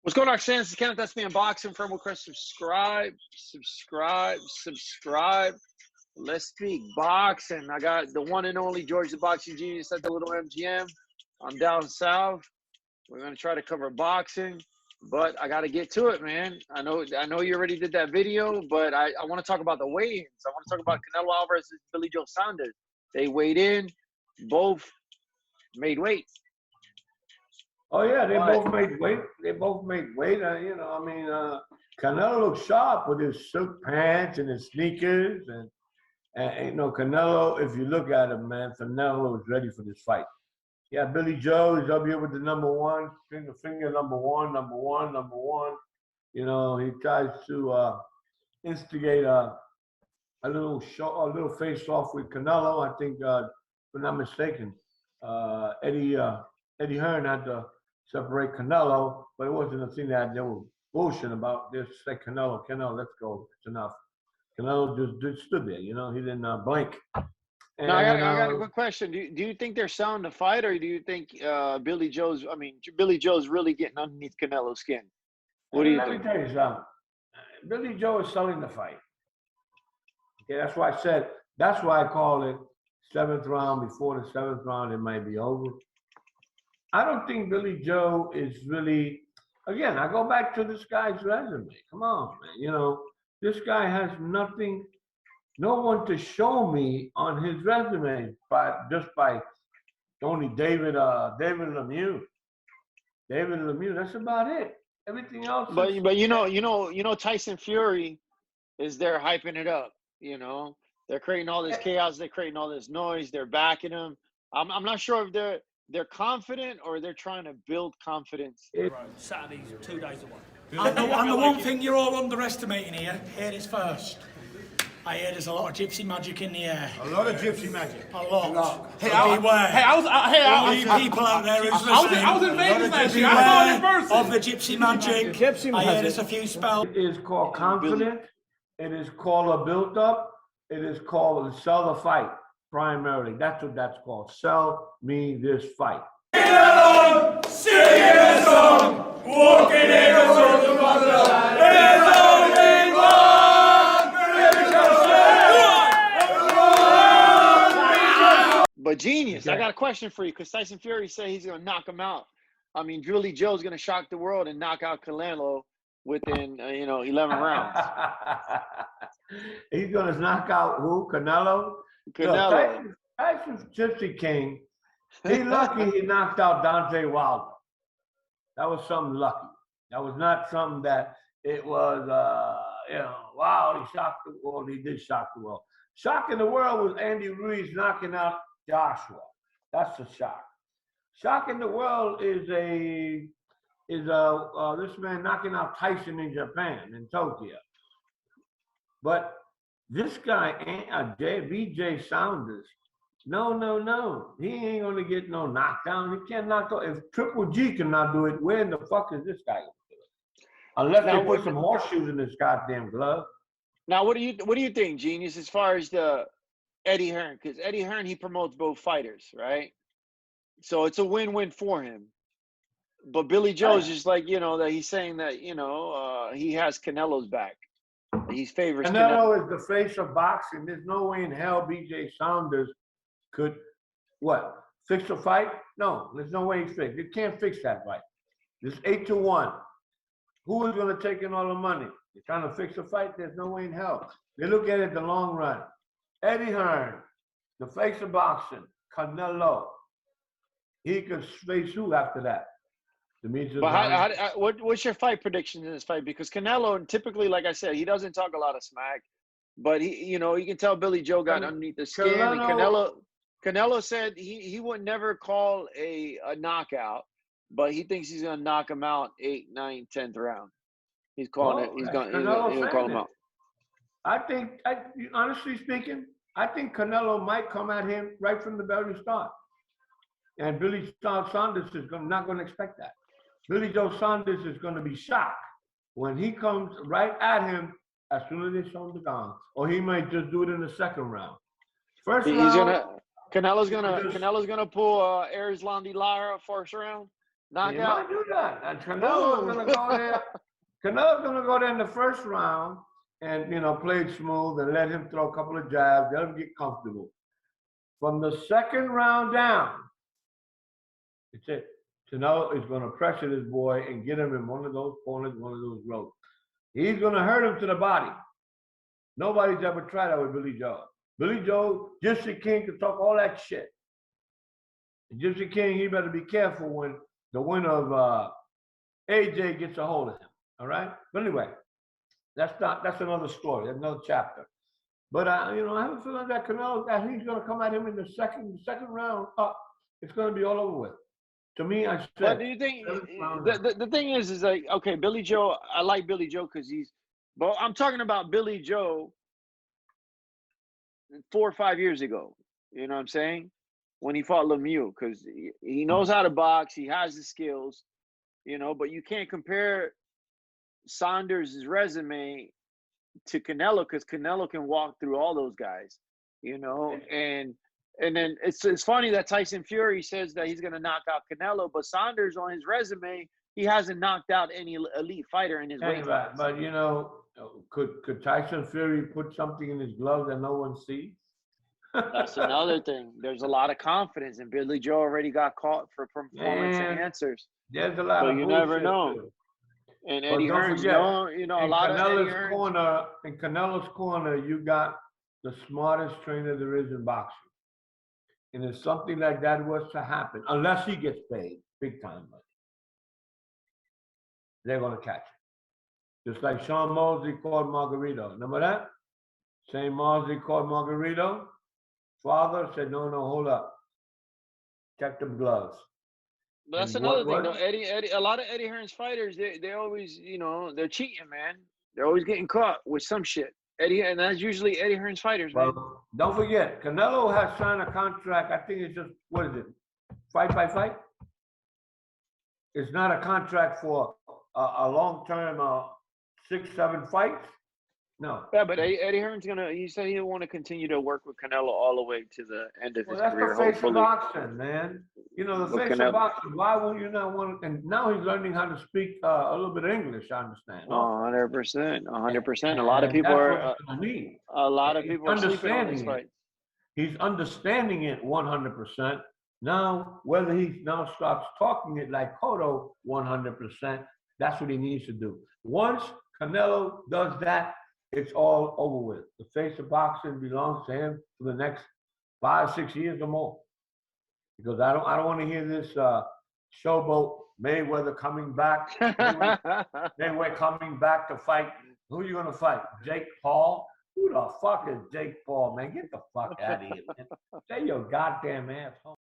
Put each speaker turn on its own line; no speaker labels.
What's going on, Shannon? This is Kenneth, SBM Boxing. Firm request, subscribe. Let's speak boxing. I got the one and only George the Boxing Genius at the little MGM. I'm down south. We're going to try to cover boxing, but I got to get to it, man. I know you already did that video, but I want to talk about the weigh-ins. I want to talk about Canelo Alvarez and Billy Joe Saunders. They weighed in, both made weight.
Oh yeah, they both made weight. They both made weight. Canelo looked sharp with his silk pants and his sneakers, and Canelo. If you look at him, man, Canelo is ready for this fight. Yeah, Billy Joe is up here with the number one finger, number one. You know, he tries to instigate a little face off with Canelo. I think, if I'm not mistaken, Eddie Hearn had to separate Canelo, but it wasn't a thing that they were bullshitting about. Just say Canelo, let's go. It's enough. Canelo just stood there, you know. He didn't blink. And,
now, I got a quick question. Do you think they're selling the fight, or do you think Billy Joe's really getting underneath Canelo's skin? What do you think?
Let me tell you something. Billy Joe is selling the fight. Okay, that's why I call it 7th round. Before the 7th round, it might be over. I don't think Billy Joe is really, again, I go back to this guy's resume. Come on, man. You know, this guy has no one to show me on his resume just by only David Lemieux. David Lemieux, that's about it. Everything else.
But you know Tyson Fury is there hyping it up. You know, they're creating all this chaos. They're creating all this noise. They're backing him. I'm not sure if they're confident or they're trying to build confidence.
Saturday's 2 days away. And the one thing you're all underestimating here is first. I hear there's a lot of gypsy magic in the air.
A lot of gypsy magic.
A lot.
Hey,
beware.
I was
people out there who's listening.
I was in Vegas last year. I saw it in person.
Of the gypsy magic. I hear there's a few spells.
It is called confident. It is called a built up. It is called sell the fight. Primarily, that's what that's called. Sell me this fight.
Sing along, sing a song, walking in a song of motherland. There's only one.
But Genius, I got a question for you, because Tyson Fury said he's going to knock him out. I mean, Billy Joe's going to shock the world and knock out Canelo within 11 rounds.
He's going to knock out who? Canelo?
Canelo.
Tyson's Gypsy King. He's lucky he knocked out Dante Wilder. That was something lucky. That was not something that it was, wow, he shocked the world. He did shock the world. Shocking the world was Andy Ruiz knocking out Joshua. That's a shock. Shocking the world is this man knocking out Tyson in Japan, in Tokyo. But this guy, BJ Saunders, no. He ain't gonna get no knockdown. He can't knock out. If Triple G cannot do it, where in the fuck is this guy gonna do it? Unless they put some horseshoes in this goddamn glove.
Now, what do you think, Genius, as far as the Eddie Hearn? Because Eddie Hearn, he promotes both fighters, right? So it's a win-win for him. But Billy Joe's just like, that he's saying that, he has Canelo's back. He favors
Canelo is the face of boxing. There's no way in hell BJ Saunders could fix a fight? No, there's no way he's fixed. You can't fix that fight. It's 8-1. Who is going to take in all the money? You're trying to fix a fight? There's no way in hell. They look at it the long run. Eddie Hearn, the face of boxing, Canelo. He could face who after that?
But what's your fight prediction in this fight? Because Canelo, typically, like I said, he doesn't talk a lot of smack, but you can tell Billy Joe got underneath the skin. And Canelo said he would never call a knockout, but he thinks he's gonna knock him out 8th, 9th, 10th round. He's calling it. He's gonna call him out.
I think, honestly speaking, I think Canelo might come at him right from the very start, and Billy Saunders is not going to expect that. Billy Joe Saunders is going to be shocked when he comes right at him as soon as they show him the gong, or he might just do it in the 2nd round. First round,
Canelo's gonna pull Erislandy Lara first round.
He
knockout.
might do that. And Canelo's gonna go there. Canelo's gonna go there in the first round and play it smooth and let him throw a couple of jabs, let him get comfortable. From the second round down, it's it. Canelo is gonna pressure this boy and get him in one of those corners, one of those ropes. He's gonna hurt him to the body. Nobody's ever tried that with Billy Joe. Billy Joe, Gypsy King can talk all that shit. And Gypsy King, he better be careful when the winner of AJ gets a hold of him. All right? But anyway, that's another story. That's another chapter. But I have a feeling that Canelo, that he's gonna come at him in the second round up. It's gonna be all over with. To me, I said.
But do you think the thing is like, okay, Billy Joe, I like Billy Joe because but I'm talking about Billy Joe 4 or 5 years ago. You know what I'm saying? When he fought Lemieux, because he knows how to box, he has the skills, but you can't compare Saunders' resume to Canelo because Canelo can walk through all those guys, and then it's funny that Tyson Fury says that he's going to knock out Canelo, but Saunders on his resume, he hasn't knocked out any elite fighter in his weight class.
But could Tyson Fury put something in his glove that no one sees?
That's another thing. There's a lot of confidence, and Billy Joe already got caught for performance enhancers.
There's a lot of
you
bullshit
never know.
Too.
And Eddie Hearns, a lot of Eddie Hearns.
In Canelo's corner, you got the smartest trainer there is in boxing. And if something like that was to happen, unless he gets paid big time money, they're going to catch him. Just like Sean Mosley called Margarito. Remember that? Same Mosley called Margarito. Father said, no, hold up. Check them gloves.
But that's another thing, though. Eddie, a lot of Eddie Hearns fighters, they always, they're cheating, man. They're always getting caught with some shit. And that's usually Eddie Hearns fighters, man.
Well, don't forget, Canelo has signed a contract. I think it's just, what is it? Fight by fight? It's not a contract for a long-term 6-7 fights. No.
Yeah, but Eddie Hearn's he said he'll want to continue to work with Canelo all the way to the end of his career.
That's the face of boxing, man. The face of boxing. Why would you not want to? And now he's learning how to speak a little bit of English, I understand.
100%. 100%. A lot of people are sleeping on this fight.
He's understanding it 100%. Now, whether he now starts talking it like Cotto 100%, that's what he needs to do. Once Canelo does that, it's all over with. The face of boxing belongs to him for the next 5-6 years or more. Because I don't want to hear this showboat Mayweather coming back. Mayweather coming back to fight. Who are you going to fight? Jake Paul? Who the fuck is Jake Paul, man? Get the fuck out of here, man. Stay your goddamn ass home.